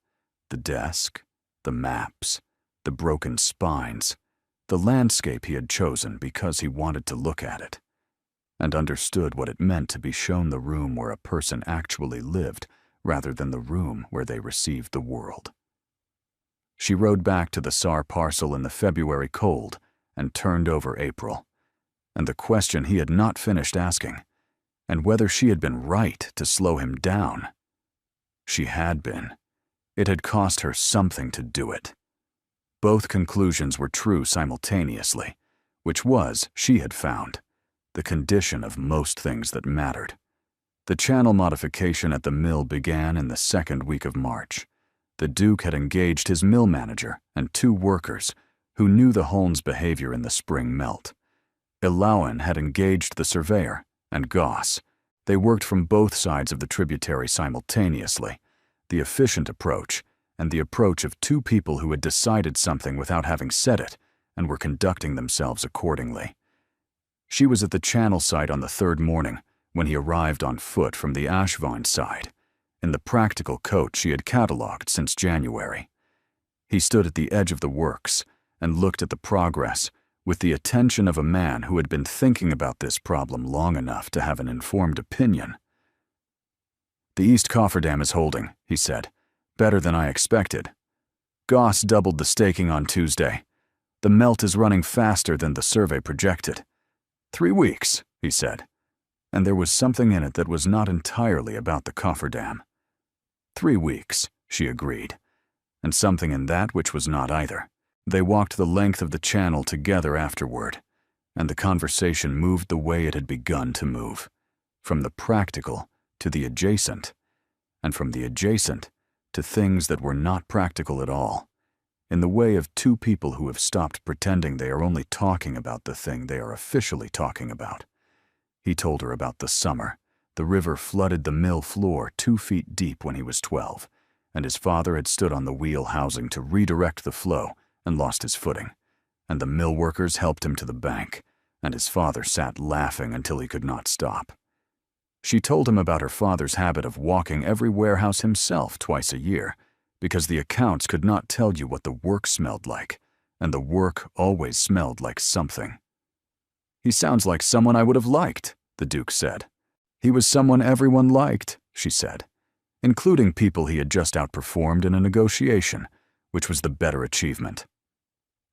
The desk, the maps, the broken spines, the landscape he had chosen because he wanted to look at it, and understood what it meant to be shown the room where a person actually lived rather than the room where they received the world. She rode back to the SAR parcel in the February cold and turned over April, and the question he had not finished asking, and whether she had been right to slow him down. She had been. It had cost her something to do it. Both conclusions were true simultaneously, which was, she had found, the condition of most things that mattered. The channel modification at the mill began in the second week of March. The Duke had engaged his mill manager and 2 workers who knew the Holmes' behavior in the spring melt. Ilawan had engaged the surveyor and Goss. They worked from both sides of the tributary simultaneously, the efficient approach and the approach of 2 people who had decided something without having said it and were conducting themselves accordingly. She was at the channel site on the 3rd morning when he arrived on foot from the Ashvine side, in the practical coat she had catalogued since January. He stood at the edge of the works and looked at the progress with the attention of a man who had been thinking about this problem long enough to have an informed opinion. "The East Cofferdam is holding," he said. "Better than I expected. Goss doubled the staking on Tuesday. The melt is running faster than the survey projected. 3 weeks, he said. And there was something in it that was not entirely about the Cofferdam. 3 weeks, she agreed, and something in that which was not either. They walked the length of the channel together afterward, and the conversation moved the way it had begun to move, from the practical to the adjacent, and from the adjacent to things that were not practical at all, in the way of 2 people who have stopped pretending they are only talking about the thing they are officially talking about. He told her about the summer. The river flooded the mill floor 2 feet deep when he was 12, and his father had stood on the wheel housing to redirect the flow and lost his footing, and the mill workers helped him to the bank, and his father sat laughing until he could not stop. She told him about her father's habit of walking every warehouse himself twice a year, because the accounts could not tell you what the work smelled like, and the work always smelled like something. "He sounds like someone I would have liked," the Duke said. "He was someone everyone liked," she said, including people he had just outperformed in a negotiation, which was the better achievement.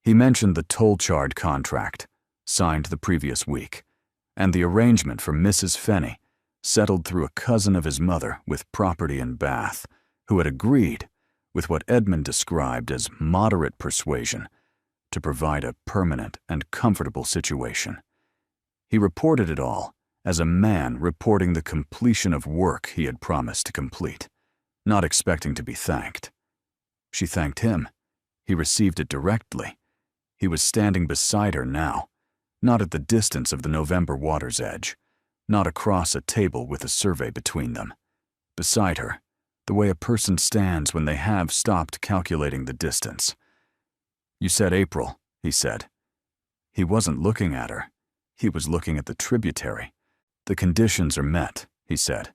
He mentioned the toll-charge contract, signed the previous week, and the arrangement for Mrs. Fenny, settled through a cousin of his mother with property in Bath, who had agreed, with what Edmund described as moderate persuasion, to provide a permanent and comfortable situation. He reported it all as a man reporting the completion of work he had promised to complete, not expecting to be thanked. She thanked him. He received it directly. He was standing beside her now, not at the distance of the November water's edge, not across a table with a survey between them. Beside her, the way a person stands when they have stopped calculating the distance. "You said April," he said. He wasn't looking at her. He was looking at the tributary. "The conditions are met," he said.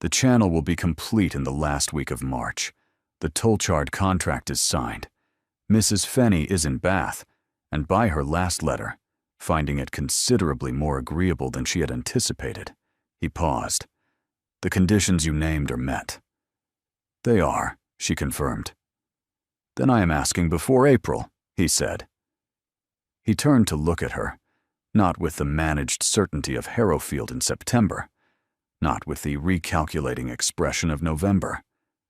"The channel will be complete in the last week of March. The toll-charge contract is signed. Mrs. Fenny is in Bath, and by her last letter, finding it considerably more agreeable than she had anticipated." He paused. "The conditions you named are met." "They are," she confirmed. "Then I am asking before April," he said. He turned to look at her, not with the managed certainty of Harrowfield in September, not with the recalculating expression of November,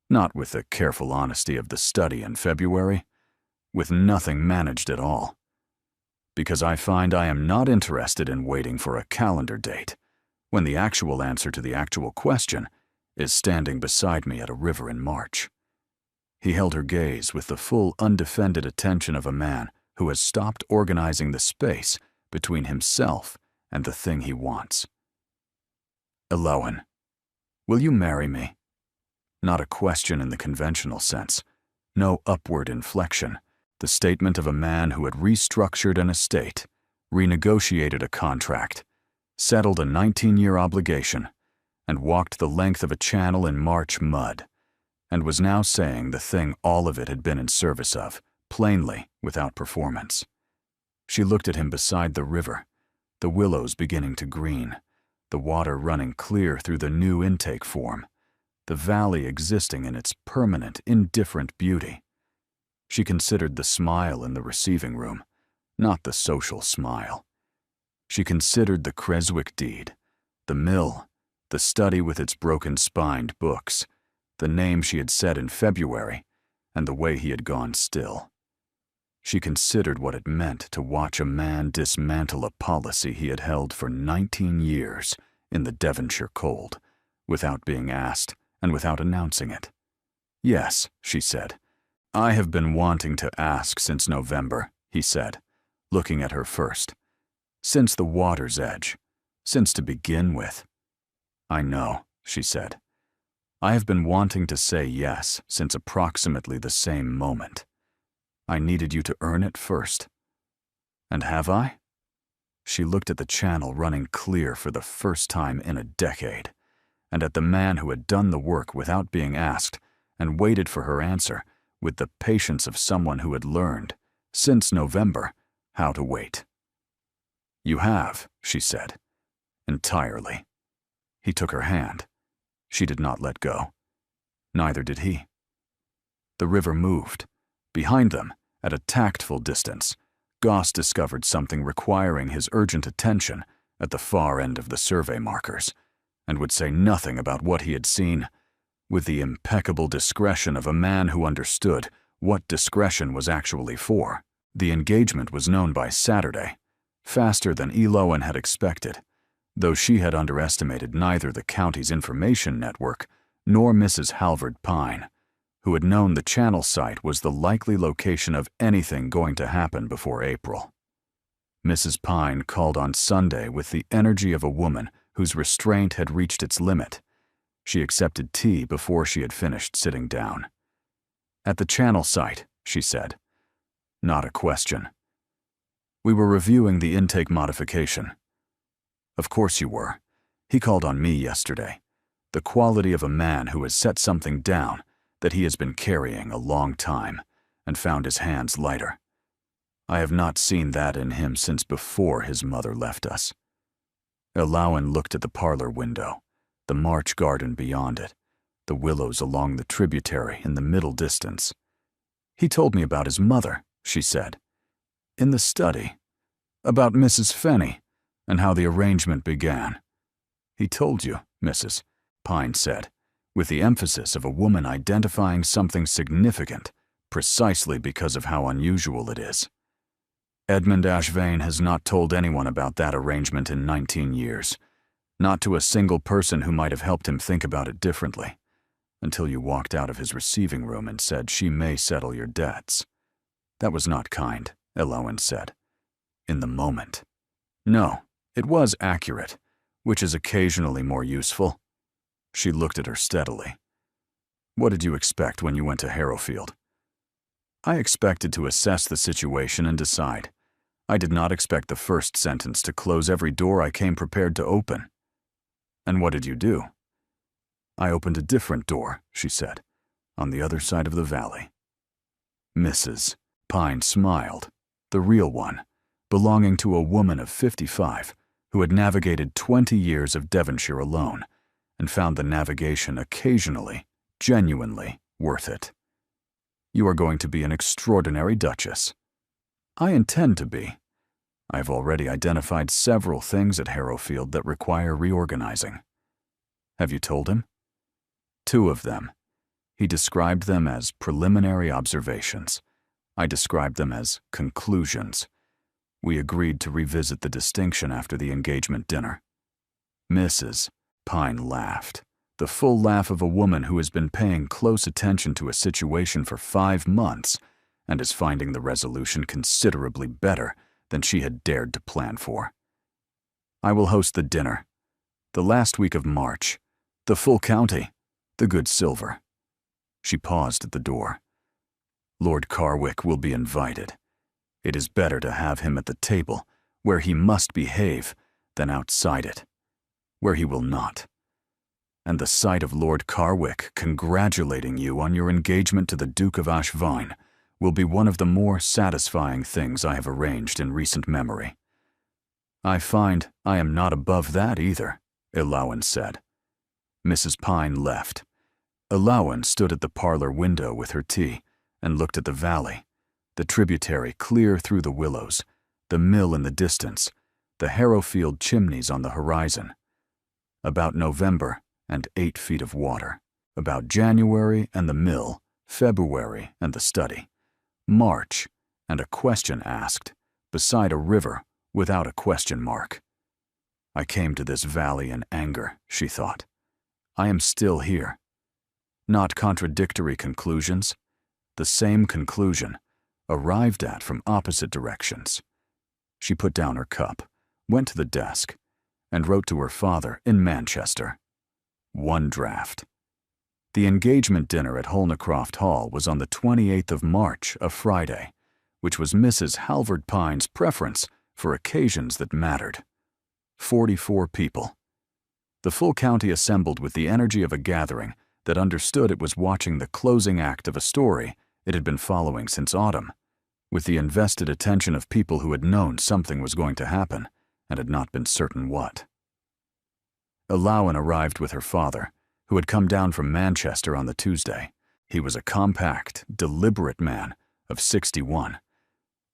not with the careful honesty of the study in February, with nothing managed at all. because I find I am not interested in waiting for a calendar date, when the actual answer to the actual question is standing beside me at a river in March. He held her gaze with the full, undefended attention of a man who has stopped organizing the space between himself and the thing he wants. Elowen, will you marry me? Not a question in the conventional sense, no upward inflection, the statement of a man who had restructured an estate, renegotiated a contract, settled a 19-year obligation, and walked the length of a channel in March mud, and was now saying the thing all of it had been in service of, plainly, without performance. She looked at him beside the river, the willows beginning to green, the water running clear through the new intake form, the valley existing in its permanent, indifferent beauty. She considered the smile in the receiving room, not the social smile. She considered the Creswick deed, the mill, the study with its broken-spined books, the name she had said in February, and the way he had gone still. She considered what it meant to watch a man dismantle a policy he had held for 19 years in the Devonshire cold, without being asked and without announcing it. Yes, she said. I have been wanting to ask since November, he said, looking at her first. Since the water's edge, since to begin with. I know, she said. I have been wanting to say yes since approximately the same moment. I needed you to earn it first. And have I? She looked at the channel running clear for the first time in a decade, and at the man who had done the work without being asked and waited for her answer with the patience of someone who had learned, since November, how to wait. You have, she said, entirely. He took her hand. She did not let go. Neither did he. The river moved. Behind them, at a tactful distance, Goss discovered something requiring his urgent attention at the far end of the survey markers, and would say nothing about what he had seen, with the impeccable discretion of a man who understood what discretion was actually for. The engagement was known by Saturday, faster than Elowen had expected, though she had underestimated neither the county's information network nor Mrs. Halvard Pine, who had known the channel site was the likely location of anything going to happen before April. Mrs. Pine called on Sunday with the energy of a woman whose restraint had reached its limit. She accepted tea before she had finished sitting down. At the channel site, she said. Not a question. We were reviewing the intake modification. Of course you were. He called on me yesterday. The quality of a man who has set something down that he has been carrying a long time and found his hands lighter. I have not seen that in him since before his mother left us. Elowen looked at the parlor window, the March garden beyond it, the willows along the tributary in the middle distance. He told me about his mother, she said. In the study. About Mrs. Fenny, and how the arrangement began. He told you, Mrs., Pine said, with the emphasis of a woman identifying something significant, precisely because of how unusual it is. Edmund Ashvane has not told anyone about that arrangement in 19 years, not to a single person who might have helped him think about it differently, until you walked out of his receiving room and said she may settle your debts. That was not kind, Elowen said. In the moment. No, it was accurate, which is occasionally more useful. She looked at her steadily. What did you expect when you went to Harrowfield? I expected to assess the situation and decide. I did not expect the first sentence to close every door I came prepared to open. And what did you do? I opened a different door, she said, on the other side of the valley. Mrs. Pine smiled, the real one, belonging to a woman of 55 who had navigated 20 years of Devonshire alone and found the navigation occasionally, genuinely, worth it. You are going to be an extraordinary duchess. I intend to be. I have already identified several things at Harrowfield that require reorganizing. Have you told him? 2 of them. He described them as preliminary observations. I described them as conclusions. We agreed to revisit the distinction after the engagement dinner. Mrs. Pine laughed, the full laugh of a woman who has been paying close attention to a situation for 5 months and is finding the resolution considerably better than she had dared to plan for. I will host the dinner. The last week of March. The full county. The good silver. She paused at the door. Lord Carwick will be invited. It is better to have him at the table, where he must behave, than outside it, where he will not. And the sight of Lord Carwick congratulating you on your engagement to the Duke of Ashvine will be one of the more satisfying things I have arranged in recent memory. I find I am not above that either, Eliwen said. Mrs. Pine left. Eliwen stood at the parlor window with her tea and looked at the valley, the tributary clear through the willows, the mill in the distance, the Harrowfield chimneys on the horizon. About November and 8 feet of water. About January and the mill, February and the study. March and a question asked, beside a river without a question mark. I came to this valley in anger, she thought. I am still here. Not contradictory conclusions, the same conclusion, arrived at from opposite directions. She put down her cup, went to the desk, and wrote to her father in Manchester. 1 draft. The engagement dinner at Holnecroft Hall was on the 28th of March, a Friday, which was Mrs. Halvard Pine's preference for occasions that mattered. 44 people. The full county assembled with the energy of a gathering that understood it was watching the closing act of a story it had been following since autumn, with the invested attention of people who had known something was going to happen and had not been certain what. Eliwen arrived with her father, who had come down from Manchester on the Tuesday. He was a compact, deliberate man of 61,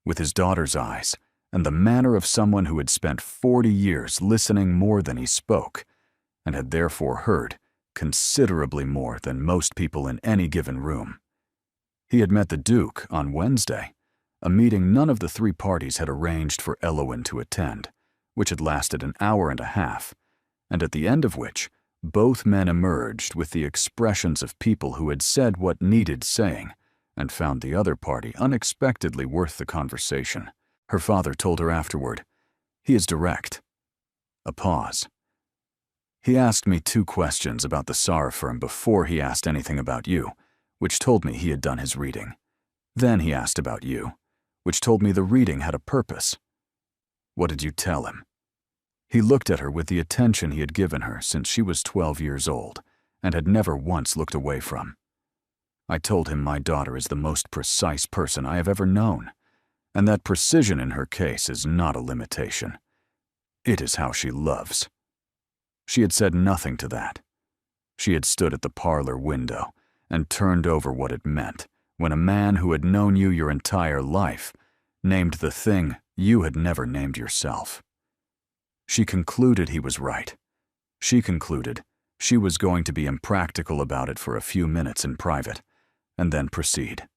with his daughter's eyes and the manner of someone who had spent 40 years listening more than he spoke, and had therefore heard considerably more than most people in any given room. He had met the Duke on Wednesday, a meeting none of the 3 parties had arranged for Eliwen to attend, which had lasted an hour and a half, and at the end of which both men emerged with the expressions of people who had said what needed saying and found the other party unexpectedly worth the conversation. Her father told her afterward, "He is direct." A pause. "He asked me 2 questions about the SAR firm before he asked anything about you, which told me he had done his reading. Then he asked about you, which told me the reading had a purpose. What did you tell him?" He looked at her with the attention he had given her since she was 12 years old and had never once looked away from. "I told him my daughter is the most precise person I have ever known, and that precision in her case is not a limitation. It is how she loves." She had said nothing to that. She had stood at the parlor window and turned over what it meant when a man who had known you your entire life named the thing you had never named yourself. She concluded he was right. She concluded she was going to be impractical about it for a few minutes in private, and then proceed.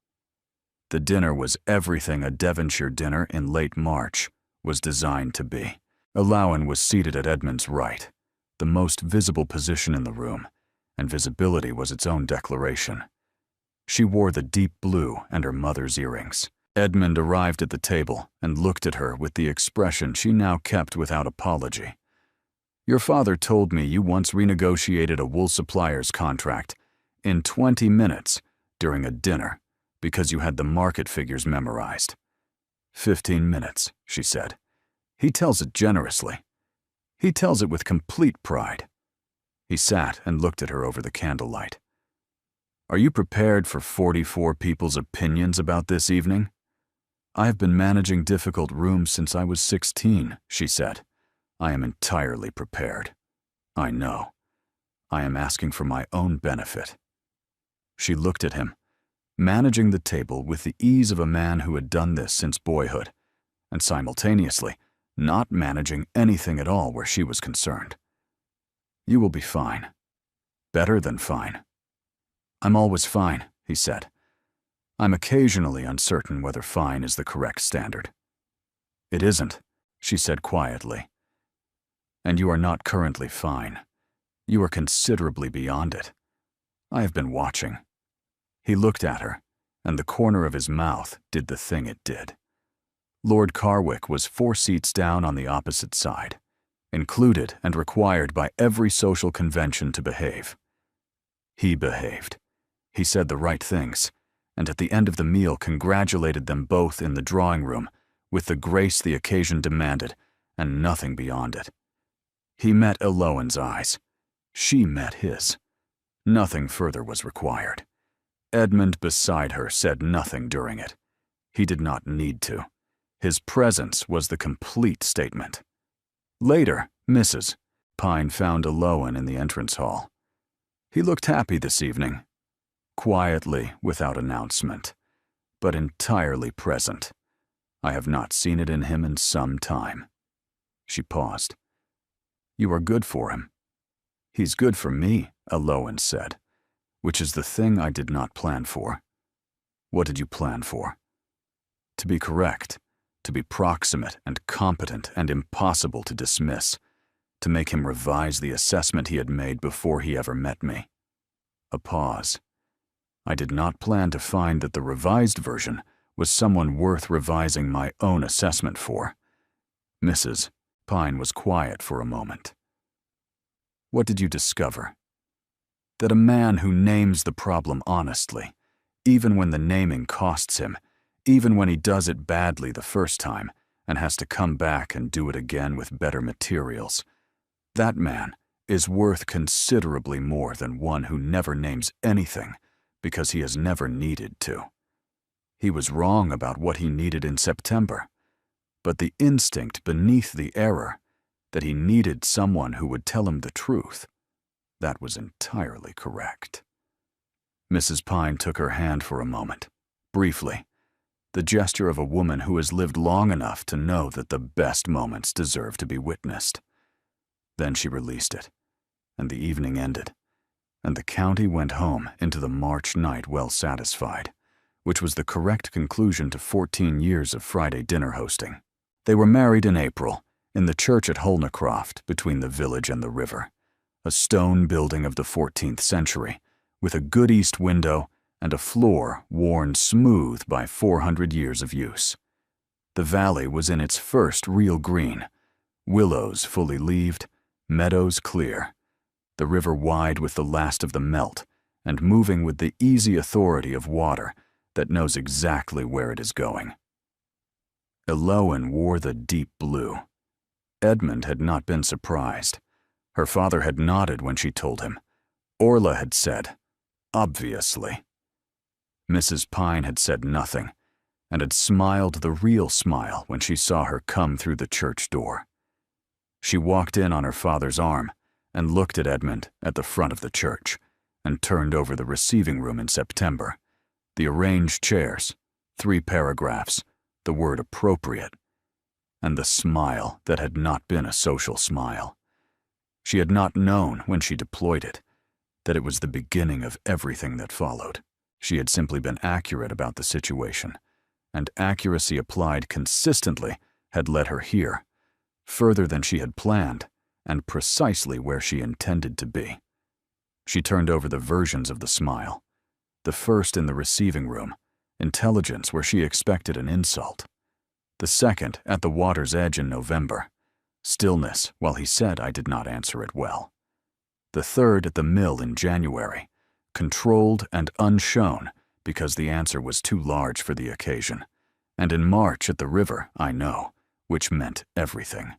The dinner was everything a Devonshire dinner in late March was designed to be. Eliwen was seated at Edmund's right, the most visible position in the room, and visibility was its own declaration. She wore the deep blue and her mother's earrings. Edmund arrived at the table and looked at her with the expression she now kept without apology. "Your father told me you once renegotiated a wool supplier's contract in 20 minutes during a dinner because you had the market figures memorized." 15 minutes, she said. "He tells it generously. He tells it with complete pride." He sat and looked at her over the candlelight. "Are you prepared for 44 people's opinions about this evening?" "I have been managing difficult rooms since I was 16, she said. "I am entirely prepared. I know. I am asking for my own benefit." She looked at him, managing the table with the ease of a man who had done this since boyhood, and simultaneously not managing anything at all where she was concerned. "You will be fine. Better than fine." "I'm always fine," he said. "I'm occasionally uncertain whether fine is the correct standard." "It isn't," she said quietly. "And you are not currently fine. You are considerably beyond it. I have been watching." He looked at her, and the corner of his mouth did the thing it did. Lord Carwick was 4 seats down on the opposite side, included and required by every social convention to behave. He behaved. He said the right things, and at the end of the meal congratulated them both in the drawing room with the grace the occasion demanded and nothing beyond it. He met Eloan's eyes. She met his. Nothing further was required. Edmund beside her said nothing during it. He did not need to. His presence was the complete statement. Later, Mrs. Pine found Eloan in the entrance hall. He looked happy this evening, quietly, without announcement, but entirely present. I have not seen it in him in some time. She paused. "You are good for him." "He's good for me," Eloan said, "which is the thing I did not plan for." "What did you plan for?" "To be correct, to be proximate and competent and impossible to dismiss, to make him revise the assessment he had made before he ever met me." A pause. "I did not plan to find that the revised version was someone worth revising my own assessment for." Mrs. Pine was quiet for a moment. "What did you discover?" "That a man who names the problem honestly, even when the naming costs him, even when he does it badly the first time and has to come back and do it again with better materials, that man is worth considerably more than one who never names anything because he has never needed to. He was wrong about what he needed in September, but the instinct beneath the error, that he needed someone who would tell him the truth, that was entirely correct." Mrs. Pine took her hand for a moment, briefly, the gesture of a woman who has lived long enough to know that the best moments deserve to be witnessed. Then she released it, and the evening ended, and the county went home into the March night well satisfied, which was the correct conclusion to 14 years of Friday dinner hosting. They were married in April, in the church at Holnacroft, between the village and the river, a stone building of the 14th century, with a good east window and a floor worn smooth by 400 years of use. The valley was in its first real green, willows fully leaved, meadows clear, the river wide with the last of the melt, and moving with the easy authority of water that knows exactly where it is going. Eloan wore the deep blue. Edmund had not been surprised. Her father had nodded when she told him. Orla had said, "Obviously." Mrs. Pine had said nothing, and had smiled the real smile when she saw her come through the church door. She walked in on her father's arm and looked at Edmund at the front of the church, and turned over the receiving room in September, the arranged chairs, 3 paragraphs, the word appropriate, and the smile that had not been a social smile. She had not known, when she deployed it, that it was the beginning of everything that followed. She had simply been accurate about the situation, and accuracy applied consistently had led her here, further than she had planned, and precisely where she intended to be. She turned over the versions of the smile. The first in the receiving room, intelligence where she expected an insult. The second at the water's edge in November, stillness while he said I did not answer it well. The third at the mill in January, controlled and unshown because the answer was too large for the occasion, and in March at the river, I know, which meant everything.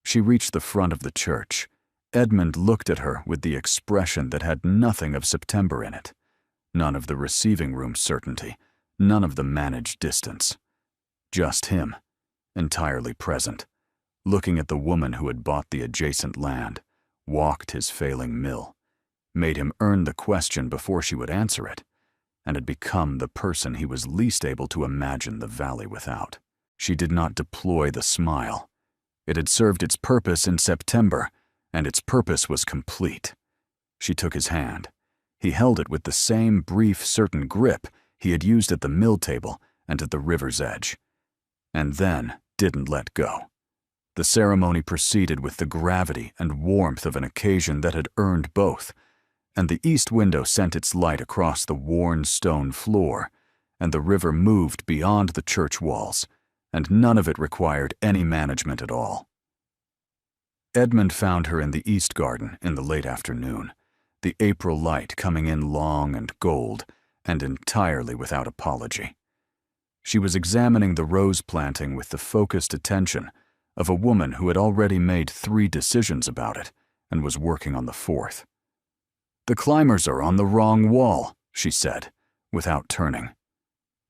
She reached the front of the church. Edmund looked at her with the expression that had nothing of September in it, none of the receiving room certainty, none of the managed distance. Just him, entirely present, looking at the woman who had bought the adjacent land, walked his failing mill, made him earn the question before she would answer it, and had become the person he was least able to imagine the valley without. She did not deploy the smile. It had served its purpose in September, and its purpose was complete. She took his hand. He held it with the same brief, certain grip he had used at the mill table and at the river's edge. And then, didn't let go. The ceremony proceeded with the gravity and warmth of an occasion that had earned both, and the east window sent its light across the worn stone floor, and the river moved beyond the church walls, and none of it required any management at all. Edmund found her in the east garden in the late afternoon, the April light coming in long and gold, and entirely without apology. She was examining the rose planting with the focused attention of a woman who had already made 3 decisions about it and was working on the 4th. "The climbers are on the wrong wall," she said, without turning.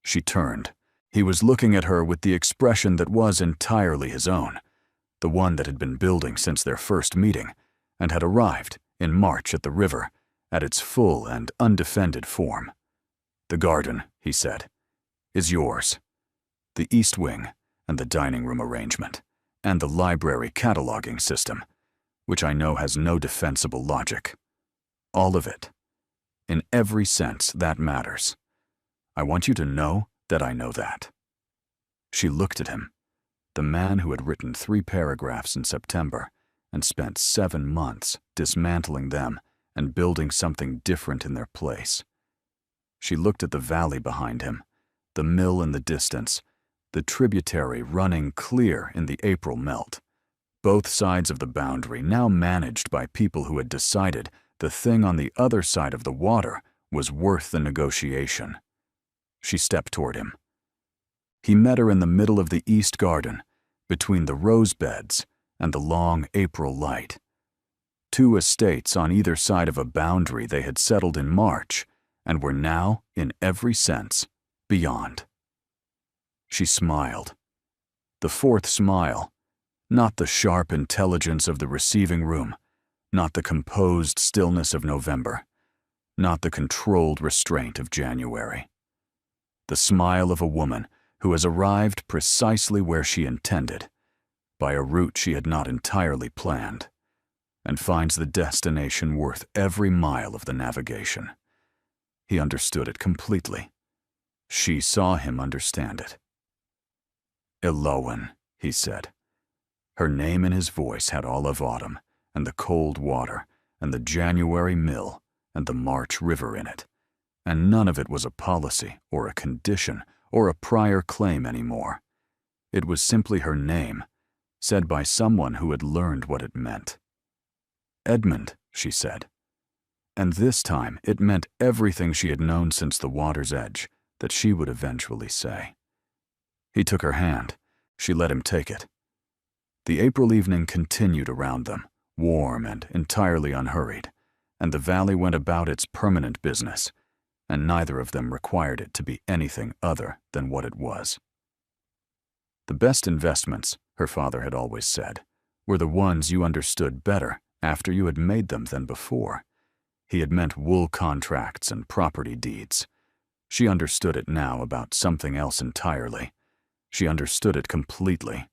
She turned. He was looking at her with the expression that was entirely his own, the one that had been building since their first meeting, and had arrived, in March at the river, at its full and undefended form. "The garden," he said, "is yours. The east wing and the dining room arrangement, and the library cataloging system, which I know has no defensible logic. All of it. In every sense, that matters. I want you to know that I know that." She looked at him, the man who had written 3 paragraphs in September and spent 7 months dismantling them and building something different in their place. She looked at the valley behind him, the mill in the distance, the tributary running clear in the April melt. Both sides of the boundary now managed by people who had decided the thing on the other side of the water was worth the negotiation. She stepped toward him. He met her in the middle of the east garden, between the rose beds and the long April light. 2 estates on either side of a boundary they had settled in March and were now, in every sense, beyond. She smiled. The 4th smile, not the sharp intelligence of the receiving room, not the composed stillness of November, not the controlled restraint of January. The smile of a woman who has arrived precisely where she intended, by a route she had not entirely planned, and finds the destination worth every mile of the navigation. He understood it completely. She saw him understand it. "Elowen," he said. Her name in his voice had all of autumn, and the cold water, and the January mill, and the March river in it, and none of it was a policy or a condition or a prior claim anymore. It was simply her name, said by someone who had learned what it meant. "Edmund," she said. And this time it meant everything she had known since the water's edge that she would eventually say. He took her hand. She let him take it. The April evening continued around them, warm and entirely unhurried, and the valley went about its permanent business, and neither of them required it to be anything other than what it was. The best investments, her father had always said, were the ones you understood better after you had made them than before. He had meant wool contracts and property deeds. She understood it now about something else entirely. She understood it completely,